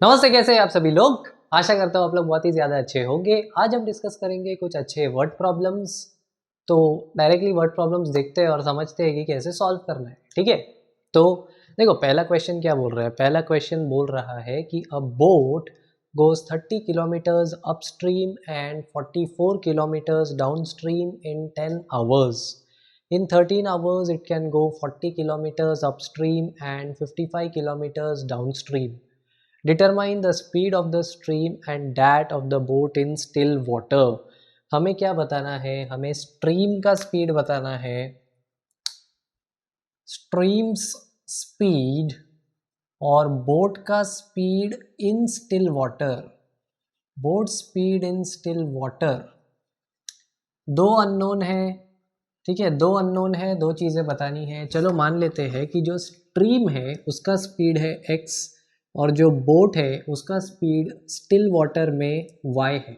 नमस्ते, कैसे हैं आप सभी लोग। आशा करता हूँ आप लोग बहुत ही ज़्यादा अच्छे होंगे। आज हम डिस्कस करेंगे कुछ अच्छे वर्ड प्रॉब्लम्स। तो डायरेक्टली वर्ड प्रॉब्लम्स देखते हैं और समझते हैं कि कैसे सॉल्व करना है। ठीक है, तो देखो पहला क्वेश्चन क्या बोल रहा है। पहला क्वेश्चन बोल रहा है कि अ boat goes 30 kilometres upstream and 44 kilometres downstream in 10 hours. In 13 hours, it can go 40 kilometers upstream and 55 kilometers downstream. Determine the speed of the stream and that of the boat in still water. हमें क्या बताना है, हमें stream का speed बताना है, streams speed और boat का speed in still water. Boat speed in still water. दो अननोन है, ठीक है, दो अननोन है, दो चीज़ें बतानी है। चलो मान लेते हैं कि जो स्ट्रीम है उसका स्पीड है x और जो बोट है उसका स्पीड स्टिल वाटर में y है।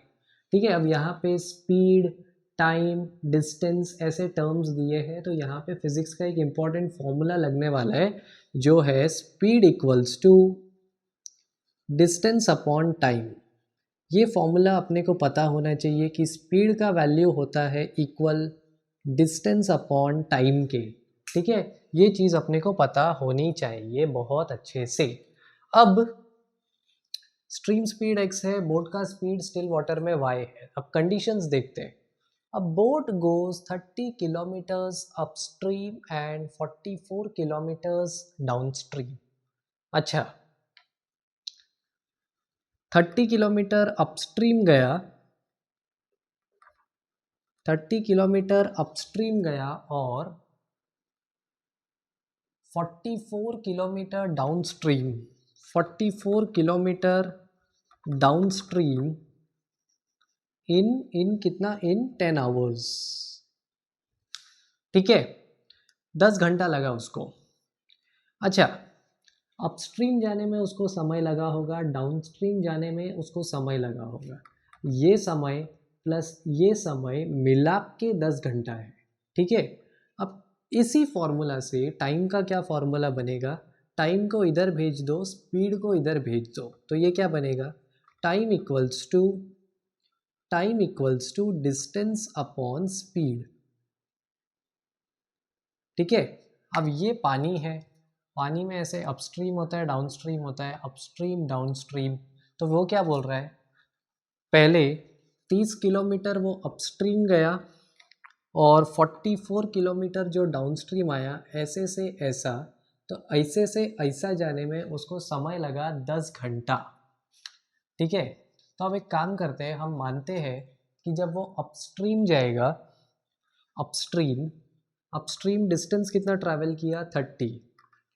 ठीक है, अब यहाँ पे स्पीड, टाइम, डिस्टेंस ऐसे टर्म्स दिए हैं, तो यहाँ पे फिजिक्स का एक इम्पॉर्टेंट फॉर्मूला लगने वाला है जो है speed equals to distance upon time. ये फॉर्मूला अपने को पता होना चाहिए कि स्पीड का वैल्यू होता है इक्वल डिस्टेंस अपॉन टाइम के। ठीक है, ये चीज़ अपने को पता होनी चाहिए बहुत अच्छे से। अब स्ट्रीम स्पीड x है, बोट का स्पीड स्टिल वाटर में y है। अब कंडीशंस देखते हैं। अब boat goes 30 kilometres upstream and 44 kilometres downstream. अच्छा, 30 किलोमीटर अपस्ट्रीम गया, 30 किलोमीटर अपस्ट्रीम गया और 44 किलोमीटर डाउनस्ट्रीम, 44 किलोमीटर डाउनस्ट्रीम इन कितना, इन 10 आवर्स। ठीक है, 10 घंटा लगा उसको। अच्छा, अपस्ट्रीम जाने में उसको समय लगा होगा, डाउनस्ट्रीम जाने में उसको समय लगा होगा। ये समय प्लस ये समय मिला के 10 घंटा है। ठीक है, अब इसी फॉर्मूला से टाइम का क्या फॉर्मूला बनेगा, टाइम को इधर भेज दो, स्पीड को इधर भेज दो, तो ये क्या बनेगा, time equals to distance upon speed. ठीक है, अब ये पानी है, पानी में ऐसे अपस्ट्रीम होता है, डाउनस्ट्रीम होता है, अपस्ट्रीम डाउनस्ट्रीम। तो वो क्या बोल रहा है, पहले 30 किलोमीटर वो अपस्ट्रीम गया और 44 किलोमीटर जो डाउनस्ट्रीम आया, ऐसे से ऐसा, तो ऐसे से ऐसा जाने में उसको समय लगा 10 घंटा। ठीक है, तो अब एक काम करते हैं, हम मानते हैं कि जब वो अपस्ट्रीम जाएगा, अपस्ट्रीम अपस्ट्रीम डिस्टेंस कितना ट्रैवल किया, 30,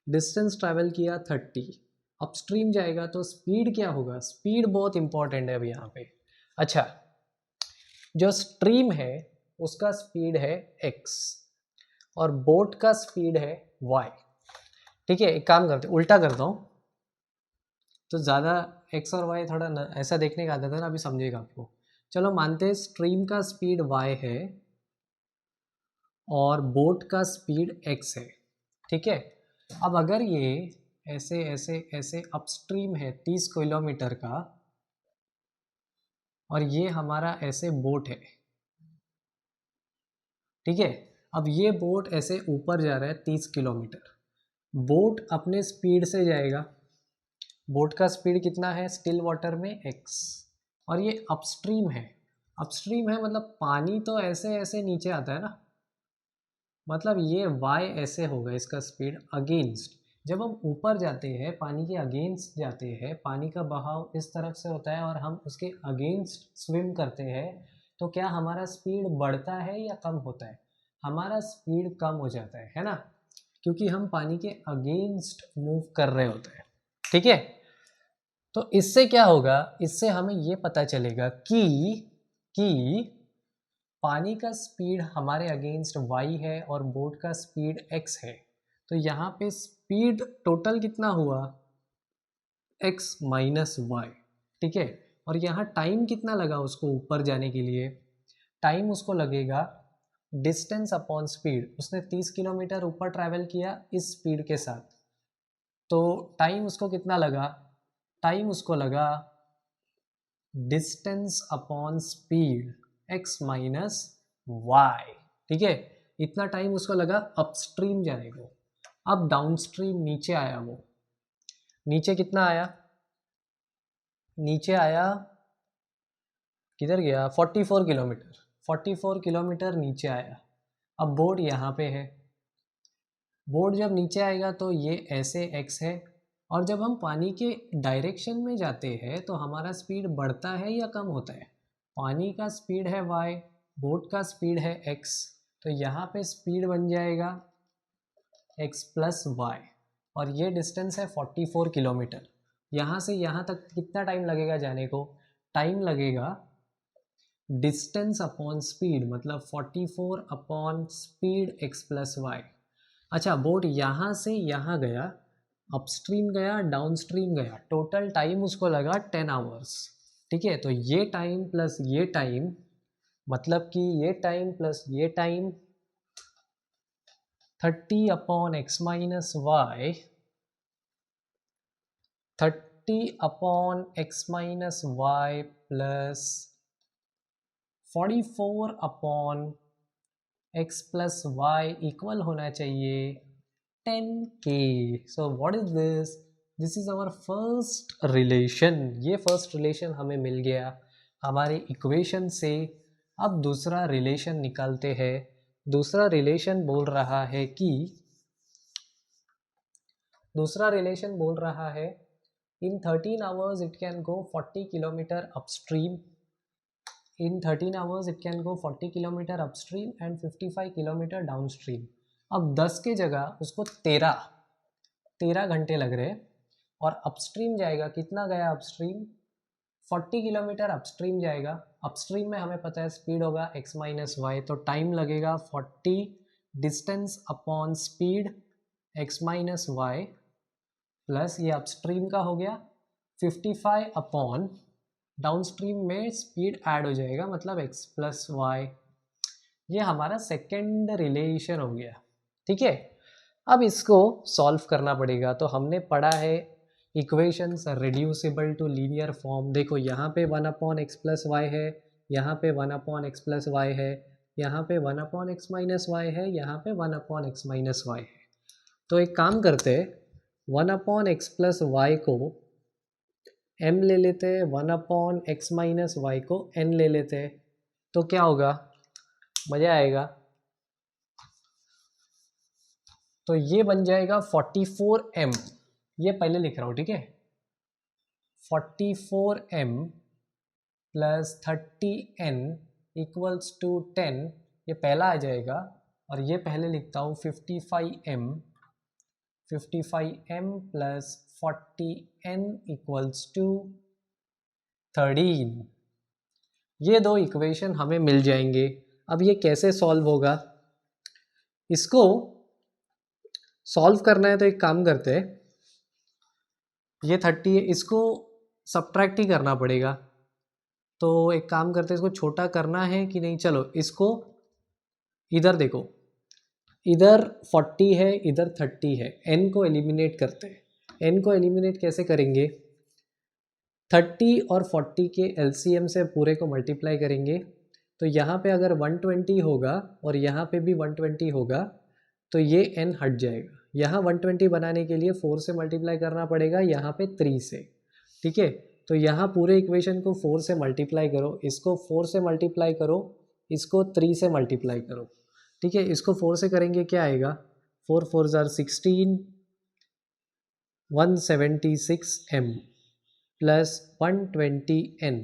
डिस्टेंस ट्रैवल किया 30, अपस्ट्रीम जाएगा तो स्पीड क्या होगा, स्पीड बहुत इंपॉर्टेंट है अभी यहाँ पे। अच्छा, जो स्ट्रीम है उसका स्पीड है x और बोट का स्पीड है y। ठीक है, एक काम करते उल्टा करता हूँ, तो ज़्यादा x और y थोड़ा ऐसा देखने का आदत है ना, अभी समझेगा आपको। चलो मानते हैं स्ट्रीम का स्पीड y है और बोट का स्पीड x है। ठीक है, अब अगर ये ऐसे ऐसे ऐसे अपस्ट्रीम है 30 किलोमीटर का और ये हमारा ऐसे बोट है। ठीक है, अब ये बोट ऐसे ऊपर जा रहा है 30 किलोमीटर, बोट अपने स्पीड से जाएगा, बोट का स्पीड कितना है स्टिल वाटर में x, और ये अपस्ट्रीम है, अपस्ट्रीम है मतलब पानी तो ऐसे ऐसे नीचे आता है ना, मतलब ये y ऐसे होगा इसका स्पीड अगेंस्ट। जब हम ऊपर जाते हैं पानी के अगेंस्ट जाते हैं, पानी का बहाव इस तरफ से होता है और हम उसके अगेंस्ट स्विम करते हैं, तो क्या हमारा स्पीड बढ़ता है या कम होता है, हमारा स्पीड कम हो जाता है ना, क्योंकि हम पानी के अगेंस्ट मूव कर रहे होते हैं। ठीक है, तो इससे क्या होगा, इससे हमें ये पता चलेगा कि पानी का स्पीड हमारे अगेंस्ट y है और बोट का स्पीड x है। तो यहाँ पे स्पीड टोटल कितना हुआ, x माइनस वाई। ठीक है, और यहाँ टाइम कितना लगा उसको ऊपर जाने के लिए, टाइम उसको लगेगा डिस्टेंस अपॉन स्पीड। उसने 30 किलोमीटर ऊपर ट्रैवल किया इस स्पीड के साथ, तो टाइम उसको कितना लगा, टाइम उसको लगा distance upon speed x minus y, ठीक है, इतना टाइम उसको लगा अपस्ट्रीम जाने को। अब डाउनस्ट्रीम नीचे आया, वो नीचे कितना आया, नीचे आया, किधर गया, 44 किलोमीटर, 44 किलोमीटर नीचे आया। अब बोर्ड यहाँ पे है, बोर्ड जब नीचे आएगा तो ये ऐसे x है, और जब हम पानी के डायरेक्शन में जाते हैं तो हमारा स्पीड बढ़ता है या कम होता है, पानी का स्पीड है y, बोट का स्पीड है x, तो यहाँ पे स्पीड बन जाएगा x प्लस वाई, और ये डिस्टेंस है 44 किलोमीटर। यहाँ से यहाँ तक कितना टाइम लगेगा जाने को, टाइम लगेगा डिस्टेंस अपॉन स्पीड, मतलब 44 upon speed x plus y. अच्छा, बोट यहाँ से यहाँ गया, अपस्ट्रीम गया, डाउनस्ट्रीम गया, टोटल टाइम उसको लगा 10 आवर्स, ठीक है। तो ये टाइम प्लस ये टाइम, मतलब कि ये टाइम प्लस ये time 30 upon x minus y, 30 upon x minus y plus 44 upon x plus y equal होना चाहिए 10k। So what is this, this is our first relation, ये फर्स्ट रिलेशन हमें मिल गया हमारे इक्वेशन से। अब दूसरा रिलेशन निकालते हैं। दूसरा रिलेशन बोल रहा है कि, दूसरा रिलेशन बोल रहा है इन 13 hours it can go 40 kilometre upstream, in 13 hours it can go 40 kilometre upstream and 55 kilometre downstream. अब 10 के जगह उसको 13 घंटे लग रहे हैं, और अपस्ट्रीम जाएगा, कितना गया अपस्ट्रीम, 40 किलोमीटर अपस्ट्रीम जाएगा। अपस्ट्रीम में हमें पता है स्पीड होगा x माइनस वाई, तो टाइम लगेगा 40 distance upon speed x minus y plus ये अपस्ट्रीम का हो गया 55 अपॉन डाउनस्ट्रीम में स्पीड ऐड हो जाएगा, मतलब x प्लस वाई। ये हमारा सेकेंड रिलेशन हो गया, ठीक है। अब इसको सॉल्व करना पड़ेगा। तो हमने पढ़ा है equations reducible to linear form. देखो यहाँ पे 1 अपॉन एक्स प्लस वाई है, यहाँ पे 1 अपॉन एक्स प्लस वाई है, यहाँ पे 1 अपॉन एक्स माइनस वाई है, यहाँ पे 1 अपॉन एक्स माइनस वाई है। तो एक काम करते हैं, 1 अपॉन एक्स प्लस वाई को m ले लेते हैं, 1 अपॉन एक्स माइनस वाई को n ले लेते हैं, तो क्या होगा, मज़ा आएगा। तो ये बन जाएगा 44m, ये पहले लिख रहा हूँ, ठीक है, 44m plus 30n equals to 10, ये पहला आ जाएगा। और ये पहले लिखता हूँ 55m plus 40n equals to 13। ये दो इक्वेशन हमें मिल जाएंगे। अब ये कैसे सॉल्व होगा, इसको सॉल्व करना है तो एक काम करते हैं, ये 30 है, इसको सब्ट्रैक्ट ही करना पड़ेगा। तो एक काम करते हैं, इसको छोटा करना है कि नहीं, चलो इसको इधर देखो, इधर 40 है, इधर 30 है, n को एलिमिनेट करते हैं। n को एलिमिनेट कैसे करेंगे, 30 और 40 के LCM से पूरे को मल्टीप्लाई करेंगे। तो यहाँ पे अगर 120 होगा और यहाँ पे भी 120 होगा तो ये n हट जाएगा। यहाँ 120 बनाने के लिए 4 से मल्टीप्लाई करना पड़ेगा, यहाँ पे 3 से, ठीक है। तो यहाँ पूरे इक्वेशन को 4 से मल्टीप्लाई करो, इसको 4 से मल्टीप्लाई करो, इसको 3 से मल्टीप्लाई करो, ठीक है। इसको 4 से करेंगे क्या आएगा, 4 4 16, 176m plus 120n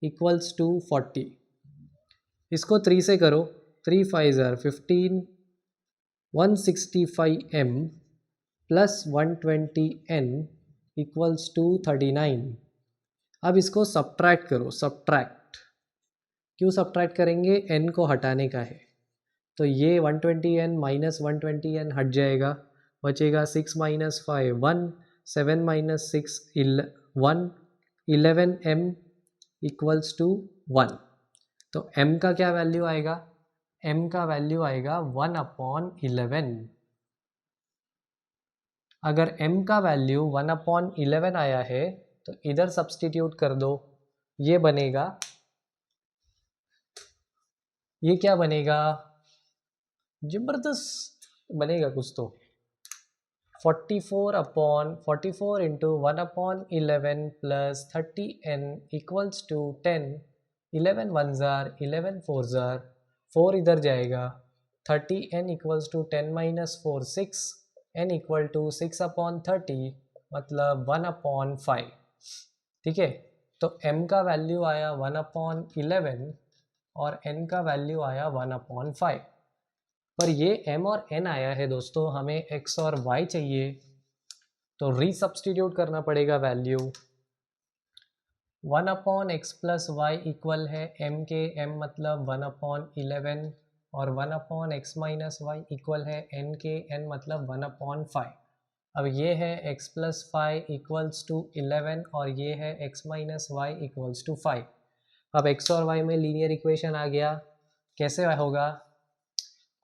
equals to 40। इसको 3 से करो, 3 5 15, 165m plus 120n equals to 39। अब इसको सब्ट्रैक्ट करो, सब्ट्रैक्ट क्यों सब्ट्रैक्ट करेंगे, n को हटाने का है। तो ये 120n माइनस 120n हट जाएगा, बचेगा 6 minus 5 1, 7 minus 6 1, 11m equals to 1। तो m का क्या वैल्यू आएगा, m का वैल्यू आएगा 1 अपॉन 11। अगर m का वैल्यू 1 अपॉन 11 आया है तो इधर सब्स्टिट्यूट कर दो, ये बनेगा, ये क्या बनेगा, जबरदस्त बनेगा कुछ तो, 44 into 1/11 plus 30n equals to 10, 11 1 जार 11 4 जार 4 इधर जाएगा, 30n equals to 10 minus 4 6, n equal to 6/30 मतलब 1/5। ठीक है, तो m का वैल्यू आया 1/11 और n का वैल्यू आया 1/5। पर ये m और n आया है दोस्तों, हमें x और y चाहिए, तो रीसब्स्टिट्यूट करना पड़ेगा value. 1/x plus y equal है m के, m मतलब 1/11 और 1/x माइनस वाई इक्वल है n के, n मतलब 1/5। अब ये है x प्लस 5 इक्वल्स टू 11 और ये है x minus y equals to 5। अब x और y में लीनियर इक्वेशन आ गया, कैसे होगा,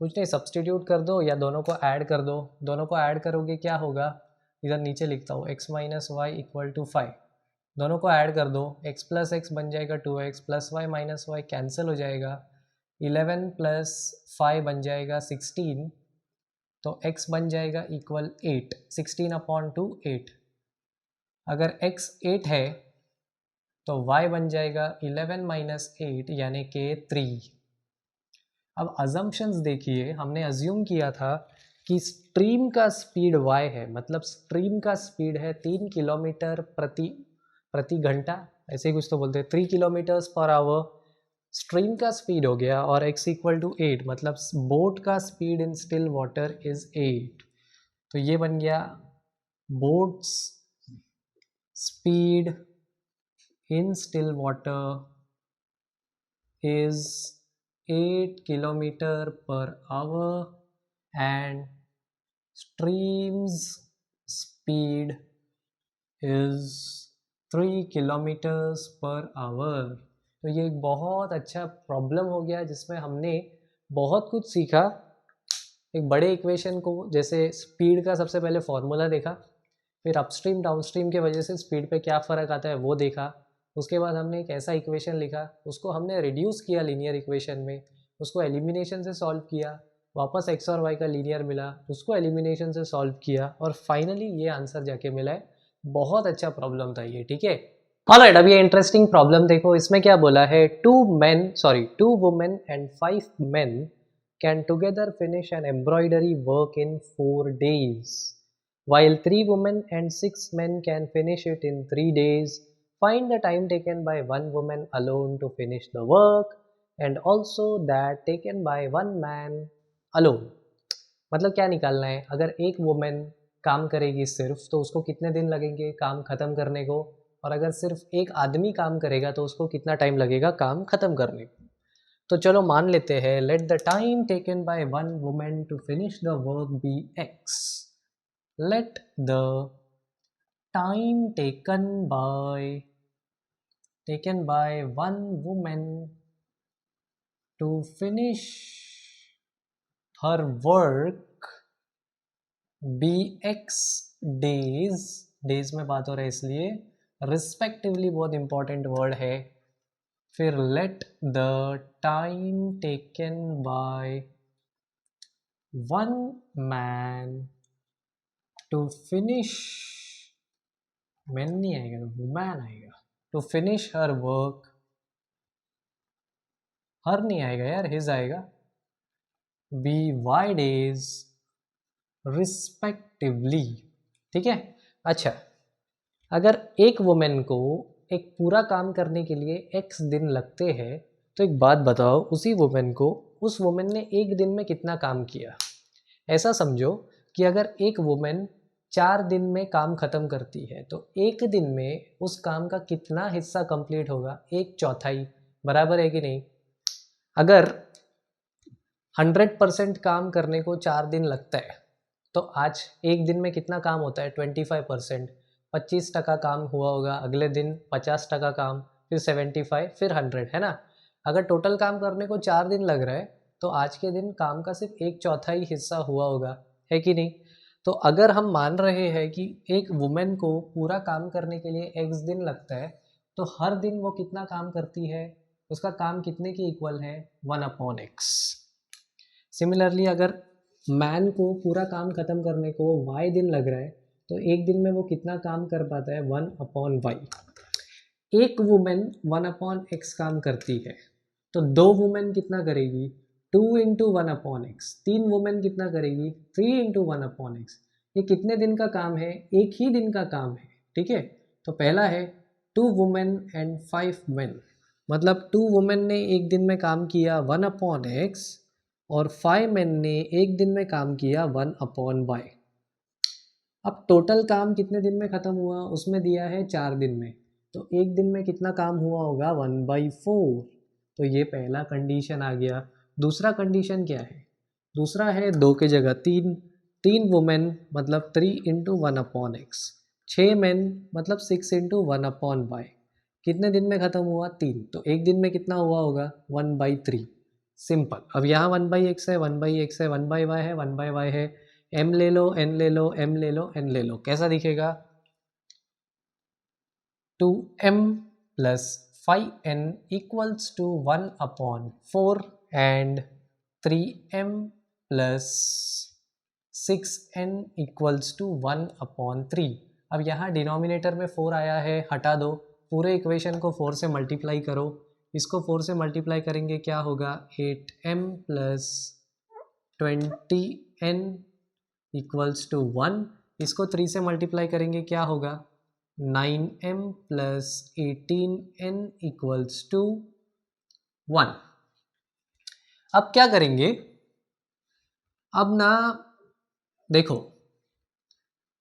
कुछ नहीं, सब्स्टिट्यूट कर दो या दोनों को ऐड कर दो, दोनों को ऐड करोगे क्या होगा, इधर नीचे लिखता हूँ x minus y equal to 5, दोनों को ऐड कर दो, x प्लस एक्स बन जाएगा 2x plus y minus y cancel हो जाएगा, 11 प्लस 5 बन जाएगा 16, तो x बन जाएगा इक्वल 8, 16/2 8। अगर x 8 है तो y बन जाएगा 11 माइनस 8 यानी कि 3। अब अजम्पशंस देखिए, हमने अज्यूम किया था कि स्ट्रीम का स्पीड y है, मतलब स्ट्रीम का स्पीड है 3 किलोमीटर प्रति घंटा, ऐसे ही कुछ तो बोलते हैं, 3 किलोमीटर्स पर आवर स्ट्रीम का स्पीड हो गया, और x इक्वल टू 8 मतलब बोट का speed in still water is 8। तो ये बन गया boats speed in still water is 8 kilometre per our and stream's speed is 3 kilometres per hour. तो ये एक बहुत अच्छा प्रॉब्लम हो गया जिसमें हमने बहुत कुछ सीखा। एक बड़े इक्वेशन को, जैसे स्पीड का सबसे पहले फॉर्मूला देखा, फिर अपस्ट्रीम डाउनस्ट्रीम के वजह से स्पीड पे क्या फ़र्क आता है वो देखा, उसके बाद हमने एक ऐसा इक्वेशन लिखा, उसको हमने रिड्यूस किया लीनियर इक्वेशन में, उसको एलिमिनेशन से सॉल्व किया, वापस x और y का लीनियर मिला, उसको एलिमिनेशन से सॉल्व किया, और फाइनली ये आंसर जाके मिला है। बहुत अच्छा प्रॉब्लम था ये, ठीक है। ऑलराइट, अब ये इंटरेस्टिंग प्रॉब्लम देखो, इसमें क्या बोला है, 2 women and 5 men can together finish an embroidery work in 4 days, while 3 women and 6 men can finish it in 3 days. Find the time taken by 1 woman alone to finish the work and also that taken by 1 man alone. मतलब क्या निकालना है, अगर एक women काम करेगी सिर्फ तो उसको कितने दिन लगेंगे काम ख़त्म करने को, और अगर सिर्फ एक आदमी काम करेगा तो उसको कितना टाइम लगेगा काम ख़त्म करने को। तो चलो मान लेते हैं, let the time taken by 1 women to finish the work be x। Let the time taken by 1 women to finish her work be x days में बात हो रहा है इसलिए रिस्पेक्टिवली बहुत इंपॉर्टेंट वर्ड है। फिर let the time taken by 1 man to finish, man नहीं आएगा, वुमैन आएगा, to finish her work, her नहीं आएगा यार, हिज आएगा, बी वाई डेज रिस्पेक्टिवली, ठीक है। अच्छा, अगर एक वुमेन को एक पूरा काम करने के लिए x दिन लगते हैं, तो एक बात बताओ, उसी वुमेन को, उस वुमेन ने एक दिन में कितना काम किया। ऐसा समझो कि अगर एक वुमेन 4 दिन में काम ख़त्म करती है तो एक दिन में उस काम का कितना हिस्सा कंप्लीट होगा, 1/4, बराबर है कि नहीं। अगर 100% काम करने को 4 दिन लगता है तो आज एक दिन में कितना काम होता है, 25%, 25% काम हुआ होगा, अगले दिन 50% काम, फिर 75, फिर 100, है ना। अगर टोटल काम करने को 4 दिन लग रहा है तो आज के दिन काम का सिर्फ 1/4 हिस्सा हुआ होगा, है कि नहीं। तो अगर हम मान रहे हैं कि एक वुमेन को पूरा काम करने के लिए x दिन लगता है, तो हर दिन वो कितना काम करती है, उसका काम कितने के इक्वल है, 1/x। सिमिलरली अगर मैन को पूरा काम खत्म करने को y दिन लग रहा है, तो एक दिन में वो कितना काम कर पाता है, 1/y। एक वुमेन 1/x काम करती है, तो दो वुमेन कितना करेगी, 2 इंटू 1/x। तीन वुमेन कितना करेगी, 3 इंटू 1/x। ये कितने दिन का काम है, एक ही दिन का काम है, ठीक है। तो पहला है 2 वुमेन एंड 5 मेन, मतलब 2 वुमेन ने एक दिन में काम किया 1/x और 5 मेन ने एक दिन में काम किया 1/y। अब टोटल काम कितने दिन में ख़त्म हुआ, उसमें दिया है 4 दिन में, तो एक दिन में कितना काम हुआ होगा, 1/4। तो ये पहला कंडीशन आ गया। दूसरा कंडीशन क्या है, दूसरा है 2 की जगह 3, 3 वुमेन मतलब 3 इंटू 1/x, 6 मेन मतलब 6 इंटू 1/y। कितने दिन में ख़त्म हुआ, 3, तो एक दिन में कितना हुआ होगा, 1/3। सिंपल। अब यहाँ 1/x है, 1/x है, 1/y है, 1/y है, m ले लो, n ले लो, m ले लो, n ले लो, कैसा दिखेगा, 2m plus 5n equals to 1/4 and 3m plus 6n equals to 1/3। अब यहाँ डिनोमिनेटर में 4 आया है, हटा दो, पूरे इक्वेशन को 4 से मल्टीप्लाई करो। इसको 4 से मल्टीप्लाई करेंगे क्या होगा, 8m plus 20n equals to 1। इसको 3 से मल्टीप्लाई करेंगे क्या होगा, 9m plus 18n equals to 1। अब क्या करेंगे, अब ना देखो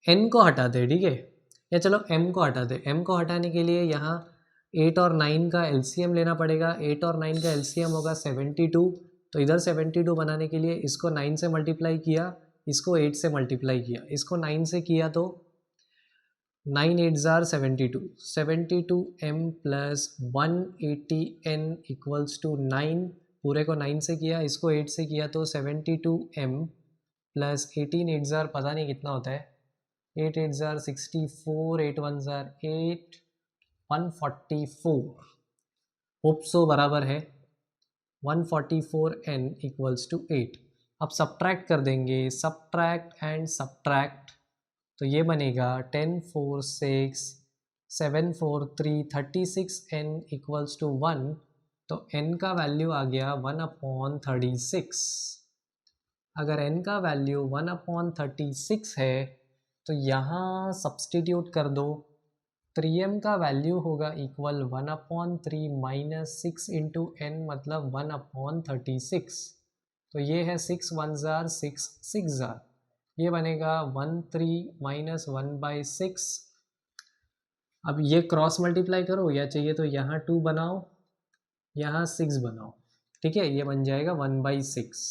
n को हटा दे, ठीक है, या चलो m को हटा दे। m को हटाने के लिए यहाँ 8 और 9 का LCM लेना पड़ेगा। 8 और 9 का LCM होगा 72। तो इधर 72 बनाने के लिए इसको 9 से मल्टीप्लाई किया, इसको 8 से मल्टीप्लाई किया, इसको 9 से किया तो 9 8 ज़ार 72, 72m plus 180n equals to 9। पूरे को 9 से किया, इसको 8 से किया तो 72m प्लस 18 8 ज़ार पता नहीं कितना होता है, 8 8 ज़ार 64, 8 1 ज़ार 8, 144। होप सो बराबर है 144n इक्वल्स टू 8। अब सब्ट्रैक्ट कर देंगे, सब्ट्रैक्ट एंड सब्ट्रैक्ट, तो ये बनेगा 10 4 6 7 4 3 36n इक्वल्स टू 1। तो n का वैल्यू आ गया 1/36। अगर n का वैल्यू 1/36 है तो यहाँ सब्सटीट्यूट कर दो, 3m का वैल्यू होगा इक्वल 1/3 माइनस 6 इंटू n मतलब 1/36। तो ये है 6 1 ज़ार 6 6 ज़ार, ये बनेगा 13 माइनस 1/6। अब ये क्रॉस मल्टीप्लाई करो, या चाहिए तो यहाँ 2 बनाओ, यहाँ 6 बनाओ, ठीक है, ये बन जाएगा 1/6।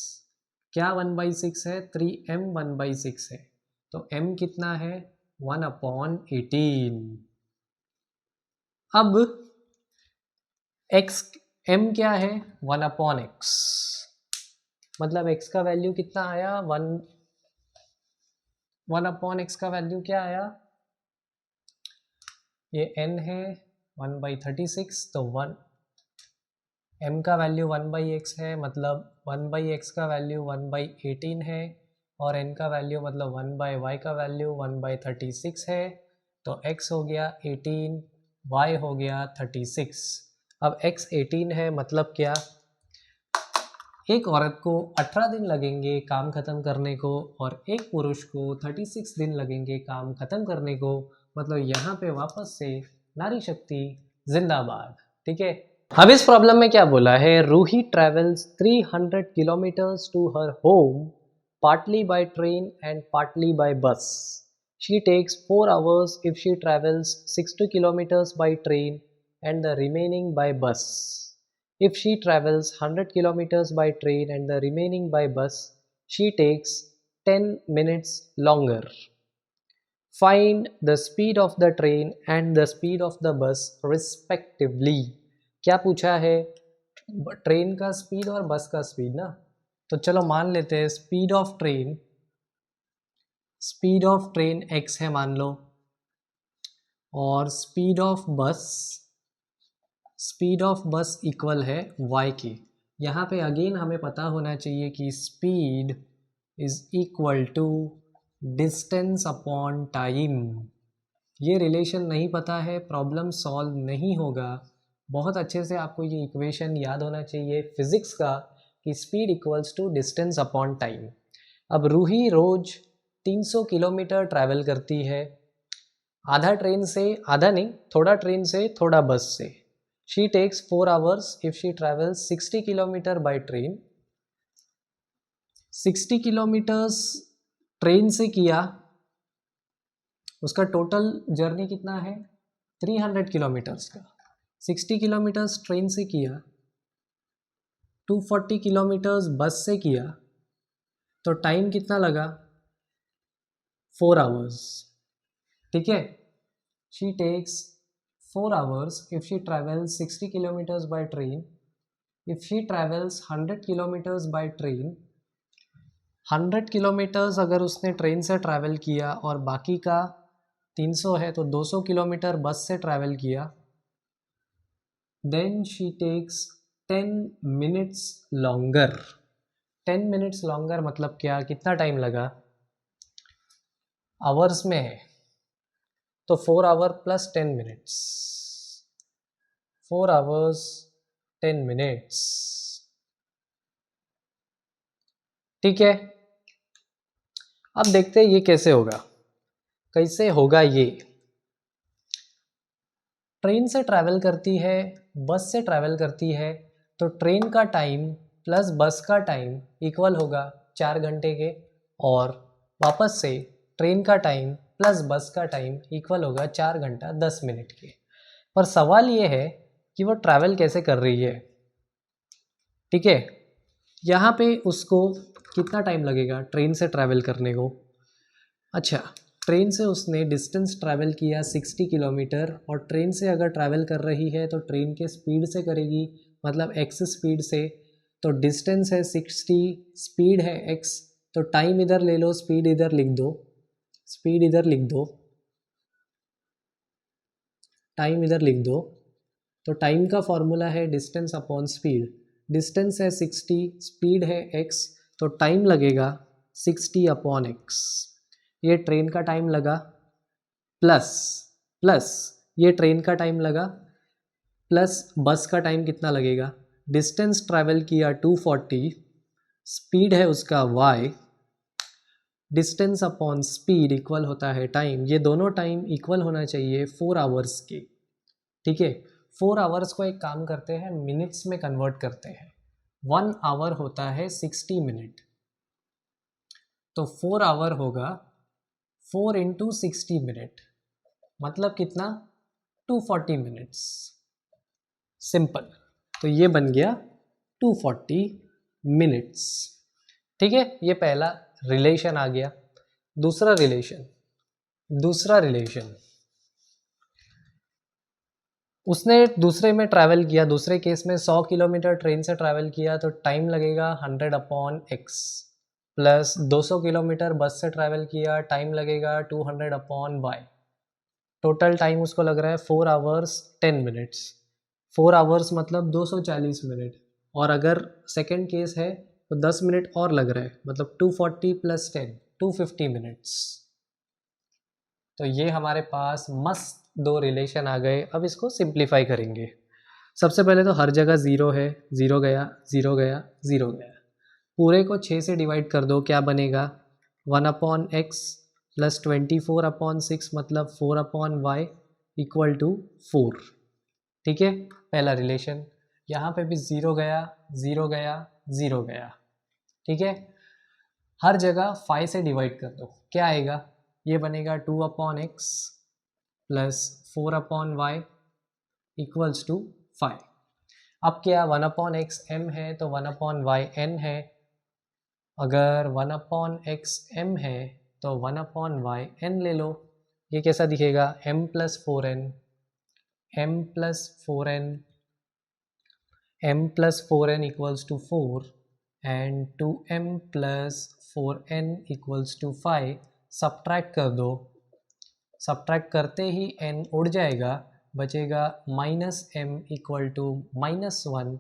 क्या 1/6 है, 3m 1/6 है, तो m कितना है, 1/18। अब x m क्या है, 1/x, मतलब x का वैल्यू कितना आया, 1/x का वैल्यू क्या आया, ये n है 1/36, तो 1 m का वैल्यू 1/x है, मतलब 1/x का वैल्यू 1/18 है, और n का वैल्यू मतलब 1/y का वैल्यू 1/36 है। तो x हो गया 18, y हो गया 36। अब x 18 है, मतलब क्या, एक औरत को 18 दिन लगेंगे काम ख़त्म करने को और एक पुरुष को 36 दिन लगेंगे काम ख़त्म करने को। मतलब यहाँ पे वापस से नारी शक्ति जिंदाबाद, ठीक है। अब इस प्रॉब्लम में क्या बोला है, Roohi travels 300 kilometres to her home partly by train and partly by bus. She takes 4 hours if she travels 60 kilometers by train and the remaining by bus. If she travels 100 kilometers by train and the remaining by bus, she takes 10 minutes longer. Find the speed of the train and the speed of the bus respectively. क्या पूछा है, train का speed और बस का speed ना, तो चलो मान लेते हैं speed of train speed of train x है मान लो, और स्पीड ऑफ बस इक्वल है y की। यहाँ पे अगेन हमें पता होना चाहिए कि speed is equal to distance upon time. ये रिलेशन नहीं पता है, प्रॉब्लम सॉल्व नहीं होगा। बहुत अच्छे से आपको ये इक्वेशन याद होना चाहिए फिजिक्स का कि speed equals to distance upon time. अब रूही रोज 300 किलोमीटर ट्रैवल करती है, आधा ट्रेन से, आधा नहीं, थोड़ा ट्रेन से थोड़ा बस से। She takes 4 hours if she travels 60 kilometre by train. 60 kilometres train से किया, उसका टोटल जर्नी कितना है 300 किलोमीटर्स का। 60 किलोमीटर्स ट्रेन से किया, 240 किलोमीटर्स बस से किया, तो टाइम कितना लगा 4 आवर्स। ठीक है, she takes 4 hours if she travels 60 kilometres by train. If she travels 100 kilometres by train, 100 kilometres अगर उसने ट्रेन से ट्रैवल किया और बाकी का 300 है तो 200 किलोमीटर बस से ट्रैवल किया, then she takes 10 minutes longer. 10 minutes longer मतलब क्या, कितना टाइम लगा, आवर्स में है तो 4 hour plus 10 minutes, 4 hours 10 minutes. ठीक है, अब देखते हैं ये कैसे होगा। कैसे होगा ये, ट्रेन से ट्रैवल करती है, बस से ट्रैवल करती है, तो ट्रेन का टाइम प्लस बस का टाइम इक्वल होगा 4 घंटे के, और वापस से ट्रेन का टाइम प्लस बस का टाइम इक्वल होगा 4 घंटा 10 मिनट के। पर सवाल ये है कि वो ट्रैवल कैसे कर रही है। ठीक है, यहाँ पे उसको कितना टाइम लगेगा ट्रेन से ट्रैवल करने को। अच्छा, ट्रेन से उसने डिस्टेंस ट्रैवल किया 60 किलोमीटर, और ट्रेन से अगर ट्रैवल कर रही है तो ट्रेन के स्पीड से करेगी, मतलब x स्पीड से। तो डिस्टेंस है 60, स्पीड है x, तो टाइम इधर ले लो, स्पीड इधर लिख दो, स्पीड इधर लिख दो, टाइम इधर लिख दो। तो टाइम का फॉर्मूला है डिस्टेंस अपॉन स्पीड। डिस्टेंस है 60, स्पीड है x, तो टाइम लगेगा 60 अपॉन x। ये ट्रेन का टाइम लगा, प्लस प्लस ये ट्रेन का टाइम लगा, प्लस बस का टाइम कितना लगेगा। डिस्टेंस ट्रैवल किया 240, स्पीड है उसका y, distance upon speed equal होता है टाइम। ये दोनों टाइम इक्वल होना चाहिए 4 आवर्स के। ठीक है, 4 आवर्स को एक काम करते हैं, मिनट्स में कन्वर्ट करते हैं। 1 आवर होता है 60 मिनट, तो 4 आवर होगा 4 इंटू 60 मिनट, मतलब कितना 240 मिनट्स। सिंपल, तो ये बन गया 240 मिनट्स। ठीक है, ये पहला रिलेशन आ गया। दूसरा रिलेशन उसने दूसरे में ट्रैवल किया, दूसरे केस में 100 किलोमीटर ट्रेन से ट्रैवल किया, तो टाइम लगेगा 100 अपॉन एक्स, प्लस 200 किलोमीटर बस से ट्रैवल किया, टाइम लगेगा 200 अपॉन वाई। टोटल टाइम उसको लग रहा है 4 आवर्स 10 मिनट्स। 4 आवर्स मतलब 240 मिनट, और अगर सेकेंड केस है तो 10 मिनट और लग रहा है, मतलब 240 प्लस 10 250 मिनट्स। तो ये हमारे पास मस्त दो रिलेशन आ गए। अब इसको सिंप्लीफाई करेंगे। सबसे पहले तो हर जगह ज़ीरो है, ज़ीरो गया, ज़ीरो गया, ज़ीरो गया। पूरे को 6 से डिवाइड कर दो, क्या बनेगा 1 अपॉन एक्स प्लस 24 अपॉन 6, मतलब 4 अपॉन वाई इक्वल टू 4। ठीक है, पहला रिलेशन। यहाँ पे भी ज़ीरो गया, ज़ीरो गया, ज़ीरो गया। ठीक है, हर जगह 5 से डिवाइड कर दो, क्या आएगा, ये बनेगा 2 upon x plus 4 upon y equals to 5। अब क्या 1 अपॉन एक्स एम है तो 1 अपॉन वाई एन है। अगर 1 अपॉन एक्स एम है तो 1 अपॉन वाई एन ले लो। ये कैसा दिखेगा, m plus 4n, m plus 4n, m plus 4n equals to 4 and 2m plus 4n equals to 5। Subtract कर दो, सब्ट्रैक्ट करते ही n उड़ जाएगा, बचेगा -m इक्वल टू -1,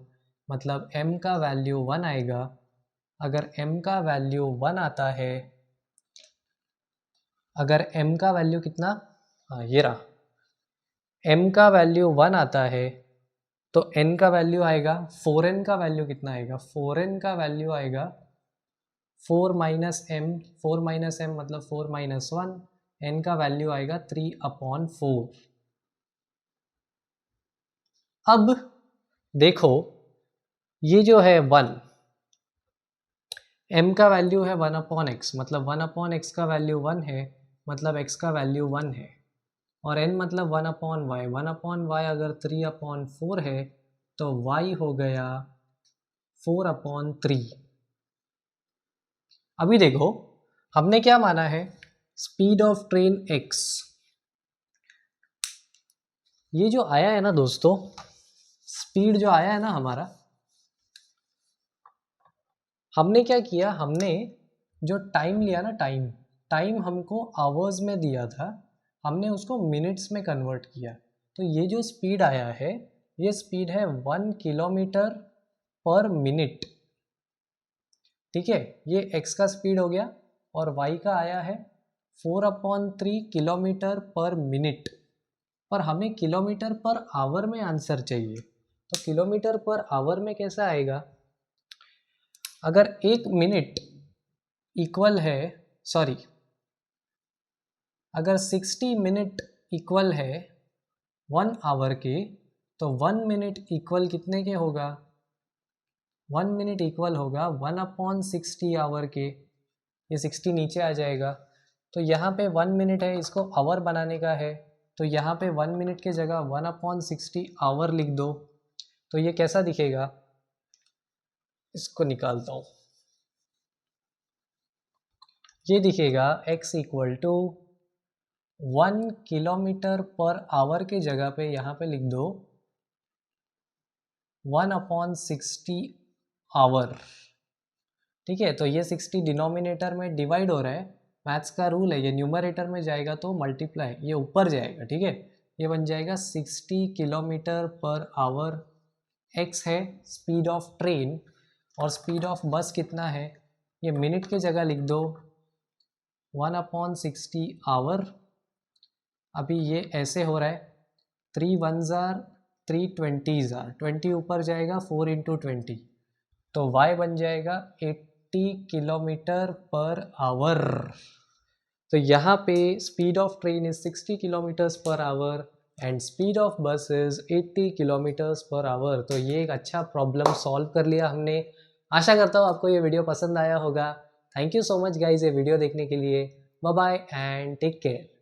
मतलब m का वैल्यू 1 आएगा। अगर m का वैल्यू 1 आता है, अगर m का वैल्यू कितना, हाँ ये रहा, m का वैल्यू 1 आता है तो n का वैल्यू आएगा, 4n का वैल्यू कितना आएगा, 4n का वैल्यू आएगा 4 माइनस m, 4 माइनस m मतलब 4 माइनस 1, n का वैल्यू आएगा 3/4। अब देखो ये जो है 1, m का वैल्यू है 1/x, मतलब 1/x का वैल्यू 1 है, मतलब x का वैल्यू 1 है, और n मतलब 1/y, 1/y अगर 3/4 है तो y हो गया 4/3। अभी देखो हमने क्या माना है, स्पीड ऑफ ट्रेन x, ये जो आया है ना दोस्तों, स्पीड जो आया है ना हमारा, हमने क्या किया, हमने जो टाइम लिया ना, टाइम हमको आवर्स में दिया था, हमने उसको मिनट्स में कन्वर्ट किया। तो ये जो स्पीड आया है, ये स्पीड है 1 किलोमीटर पर मिनट, ठीक है, ये x का स्पीड हो गया, और y का आया है 4/3 किलोमीटर पर मिनट, पर हमें किलोमीटर पर आवर में आंसर चाहिए। तो किलोमीटर पर आवर में कैसा आएगा, अगर 1 मिनट इक्वल है, सॉरी, अगर 60 मिनट इक्वल है 1 आवर के, तो 1 मिनट इक्वल कितने के होगा, 1 मिनट इक्वल होगा 1/60 आवर के, ये 60 नीचे आ जाएगा। तो यहाँ पे 1 मिनट है, इसको आवर बनाने का है, तो यहाँ पे 1 मिनट के जगह 1/60 आवर लिख दो। तो ये कैसा दिखेगा, इसको निकालता हूँ, ये दिखेगा x equal to 1 kilometre per hour के जगह पे यहाँ पे लिख दो 1/60 आवर, ठीक है। तो ये 60 डिनोमिनेटर में डिवाइड हो रहा है, मैथ्स का रूल है, ये न्यूमरेटर में जाएगा तो मल्टीप्लाई, ये ऊपर जाएगा, ठीक है, ये बन जाएगा 60 किलोमीटर पर आवर। x है स्पीड ऑफ ट्रेन, और स्पीड ऑफ बस कितना है, ये मिनट के जगह लिख दो 1/60 आवर। अभी ये ऐसे हो रहा है, 3 1s are 3 20s are 20 ऊपर जाएगा 4 × 20, तो y बन जाएगा 80 किलोमीटर पर आवर। तो यहाँ पे speed of train is 60 kilometres per hour and speed of बस इज 80 किलोमीटर्स पर आवर। तो ये एक अच्छा प्रॉब्लम सॉल्व कर लिया हमने। आशा करता हूँ आपको ये वीडियो पसंद आया होगा। Thank you so much guys ये वीडियो देखने के लिए। Bye bye and take care.